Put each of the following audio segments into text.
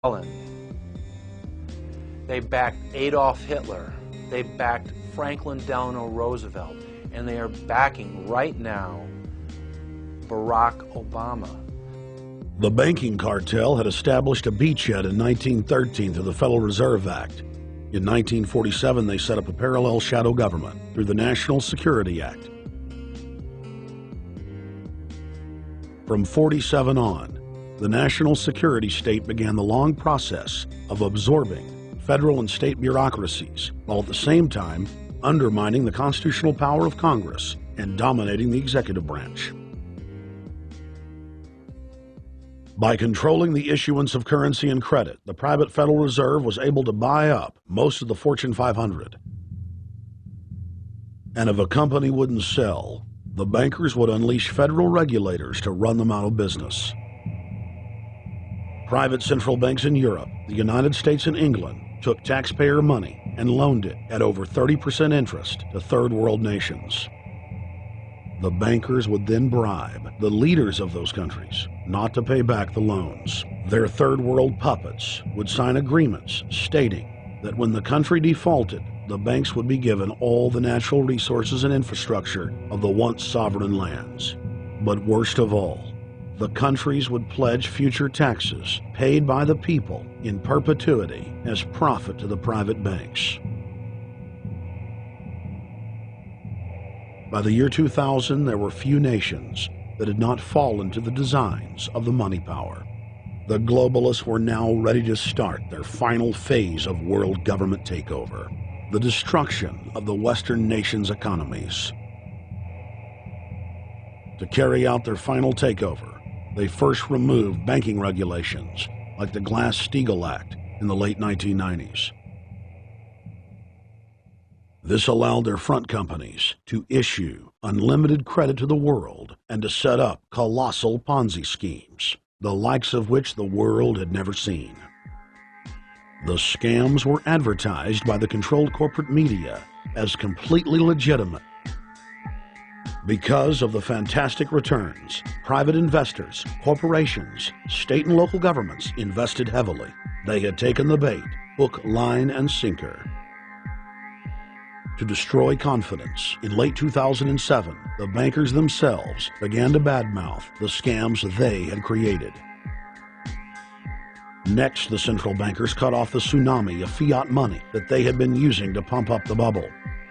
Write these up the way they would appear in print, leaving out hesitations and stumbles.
Stalin. They backed Adolf Hitler. They backed Franklin Delano Roosevelt. And they are backing right now Barack Obama. The banking cartel had established a beachhead in 1913 through the Federal Reserve Act. In 1947, they set up a parallel shadow government through the National Security Act. From 47 on, the national security state began the long process of absorbing federal and state bureaucracies, while at the same time undermining the constitutional power of Congress and dominating the executive branch. By controlling the issuance of currency and credit, the private Federal Reserve was able to buy up most of the Fortune 500. And if a company wouldn't sell, the bankers would unleash federal regulators to run them out of business. Private central banks in Europe, the United States, and England took taxpayer money and loaned it at over 30% interest to third world nations. The bankers would then bribe the leaders of those countries not to pay back the loans. Their third world puppets would sign agreements stating that when the country defaulted, the banks would be given all the natural resources and infrastructure of the once sovereign lands. But worst of all, the countries would pledge future taxes paid by the people in perpetuity as profit to the private banks. By the year 2000, there were few nations that had not fallen to the designs of the money power. The globalists were now ready to start their final phase of world government takeover, the destruction of the Western nations' economies. To carry out their final takeover, they first removed banking regulations like the Glass-Steagall Act in the late 1990s. This allowed their front companies to issue unlimited credit to the world and to set up colossal Ponzi schemes, the likes of which the world had never seen. The scams were advertised by the controlled corporate media as completely legitimate. Because of the fantastic returns, private investors, corporations, state and local governments invested heavily. They had taken the bait, hook, line, and sinker. To destroy confidence, in late 2007, the bankers themselves began to badmouth the scams they had created. Next, the central bankers cut off the tsunami of fiat money that they had been using to pump up the bubble.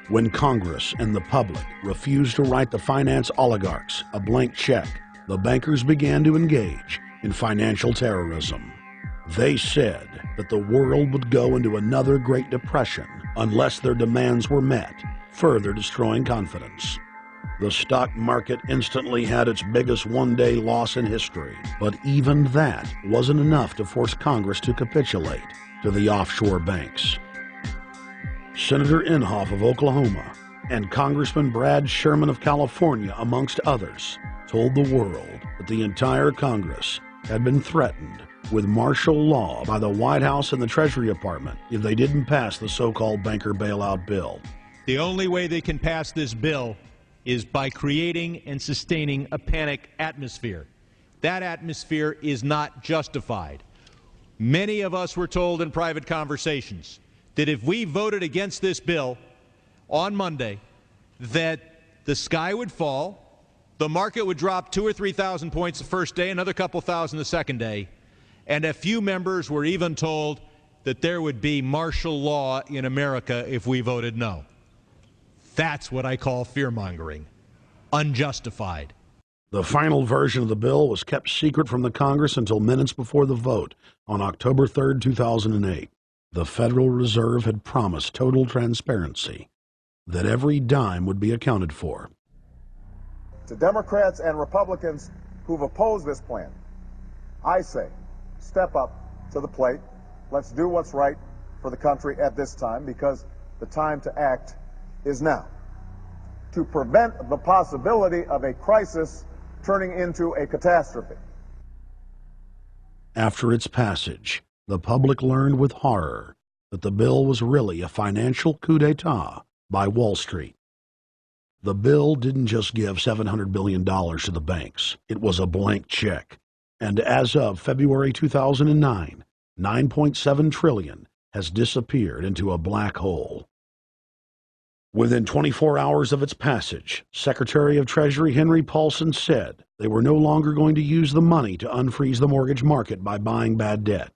When Congress and the public refused to write the finance oligarchs a blank check, the bankers began to engage in financial terrorism. They said that the world would go into another Great Depression unless their demands were met, further destroying confidence. The stock market instantly had its biggest one-day loss in history, but even that wasn't enough to force Congress to capitulate to the offshore banks. Senator Inhofe of Oklahoma and Congressman Brad Sherman of California, amongst others, told the world that the entire Congress had been threatened with martial law by the White House and the Treasury Department if they didn't pass the so-called banker bailout bill. The only way they can pass this bill is by creating and sustaining a panic atmosphere. That atmosphere is not justified. Many of us were told in private conversations that if we voted against this bill on Monday, that the sky would fall, the market would drop 2,000 or 3,000 points the first day, another couple thousand the second day, and a few members were even told that there would be martial law in America if we voted no. That's what I call fear-mongering. Unjustified. The final version of the bill was kept secret from the Congress until minutes before the vote on October 3, 2008. The Federal Reserve had promised total transparency, that every dime would be accounted for. To Democrats and Republicans who've opposed this plan, I say, step up to the plate. Let's do what's right for the country at this time, because the time to act is now, to prevent the possibility of a crisis turning into a catastrophe. After its passage, the public learned with horror that the bill was really a financial coup d'etat by Wall Street. The bill didn't just give $700 billion to the banks. It was a blank check. And as of February 2009, 9.7 trillion has disappeared into a black hole. Within 24 hours of its passage, Secretary of Treasury Henry Paulson said they were no longer going to use the money to unfreeze the mortgage market by buying bad debt.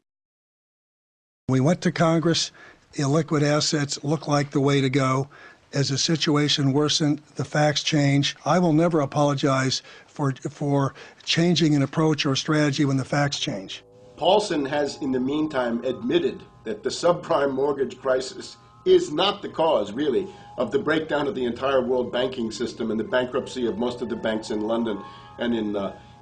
We went to Congress. Illiquid assets look like the way to go. As the situation worsened, the facts change. I will never apologize for changing an approach or strategy when the facts change. Paulson has, in the meantime, admitted that the subprime mortgage crisis is not the cause, really, of the breakdown of the entire world banking system and the bankruptcy of most of the banks in London and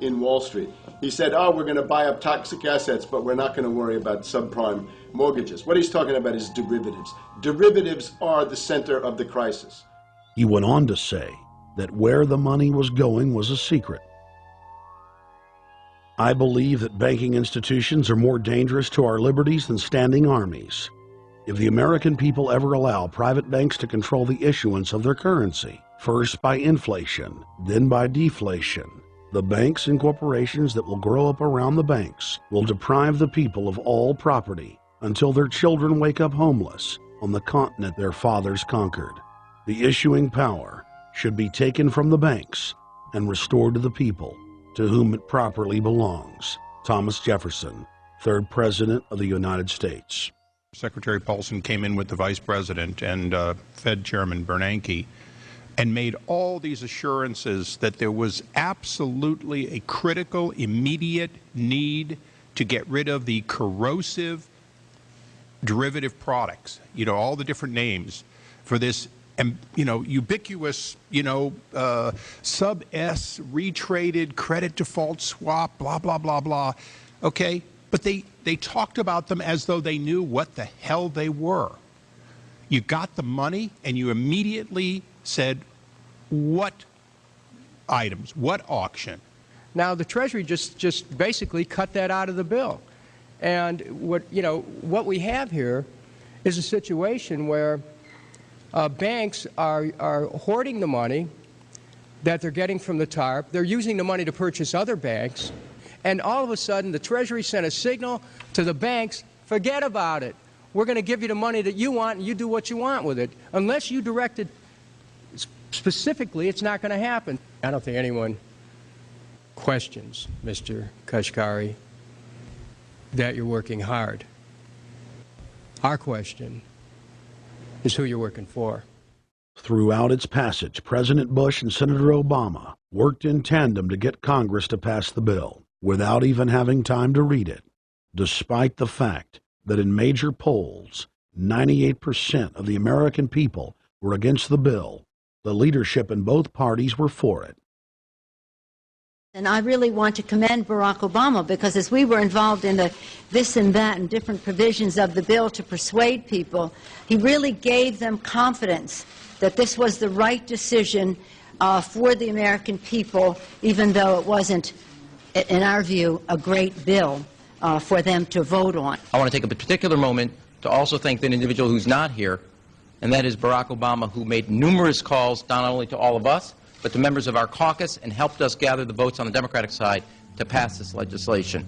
in Wall Street. He said, oh, we're going to buy up toxic assets, but we're not going to worry about subprime mortgages. What he's talking about is derivatives. Derivatives are the center of the crisis. He went on to say that where the money was going was a secret. I believe that banking institutions are more dangerous to our liberties than standing armies. If the American people ever allow private banks to control the issuance of their currency, first by inflation, then by deflation, the banks and corporations that will grow up around the banks will deprive the people of all property until their children wake up homeless on the continent their fathers conquered. The issuing power should be taken from the banks and restored to the people, to whom it properly belongs. Thomas Jefferson, 3rd President of the United States. Secretary Paulson came in with the Vice President and Fed Chairman Bernanke and made all these assurances that there was absolutely a critical, immediate need to get rid of the corrosive derivative products, all the different names for this, ubiquitous, sub-S retraded credit default swap, blah, blah, blah, blah. Okay? But they talked about them as though they knew what the hell they were. You got the money and you immediately said, what items, what auction? Now, the Treasury just basically cut that out of the bill. And what we have here is a situation where banks are hoarding the money that they're getting from the TARP. They're using the money to purchase other banks. And all of a sudden, the Treasury sent a signal to the banks, forget about it. We're going to give you the money that you want, and you do what you want with it. Unless you direct it specifically, it's not going to happen. I don't think anyone questions, Mr. Kashkari, that you're working hard. Our question is who you're working for. Throughout its passage, President Bush and Senator Obama worked in tandem to get Congress to pass the bill, without even having time to read it, despite the fact that in major polls, 98% of the American people were against the bill. The leadership in both parties were for it. And I really want to commend Barack Obama, because as we were involved in this and that and different provisions of the bill to persuade people, he really gave them confidence that this was the right decision for the American people, even though it wasn't, in our view, a great bill for them to vote on. I want to take a particular moment to also thank an individual who's not here, and that is Barack Obama, who made numerous calls not only to all of us, but to members of our caucus, and helped us gather the votes on the Democratic side to pass this legislation.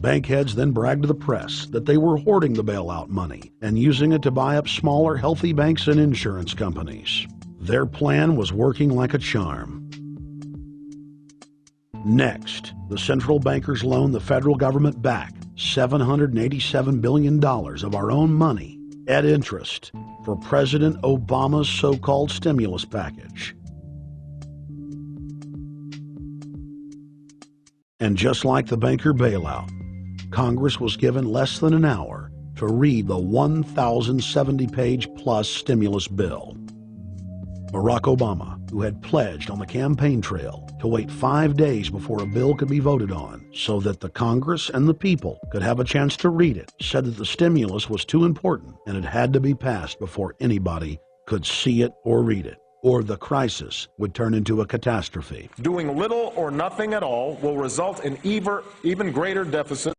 Bank heads then bragged to the press that they were hoarding the bailout money and using it to buy up smaller, healthy banks and insurance companies. Their plan was working like a charm. Next, the central bankers loaned the federal government back $787 billion of our own money at interest for President Obama's so-called stimulus package. And just like the banker bailout, Congress was given less than an hour to read the 1,070-page plus stimulus bill. Barack Obama, who had pledged on the campaign trail to wait 5 days before a bill could be voted on so that the Congress and the people could have a chance to read it, said that the stimulus was too important and it had to be passed before anybody could see it or read it, or the crisis would turn into a catastrophe. Doing little or nothing at all will result in even greater deficit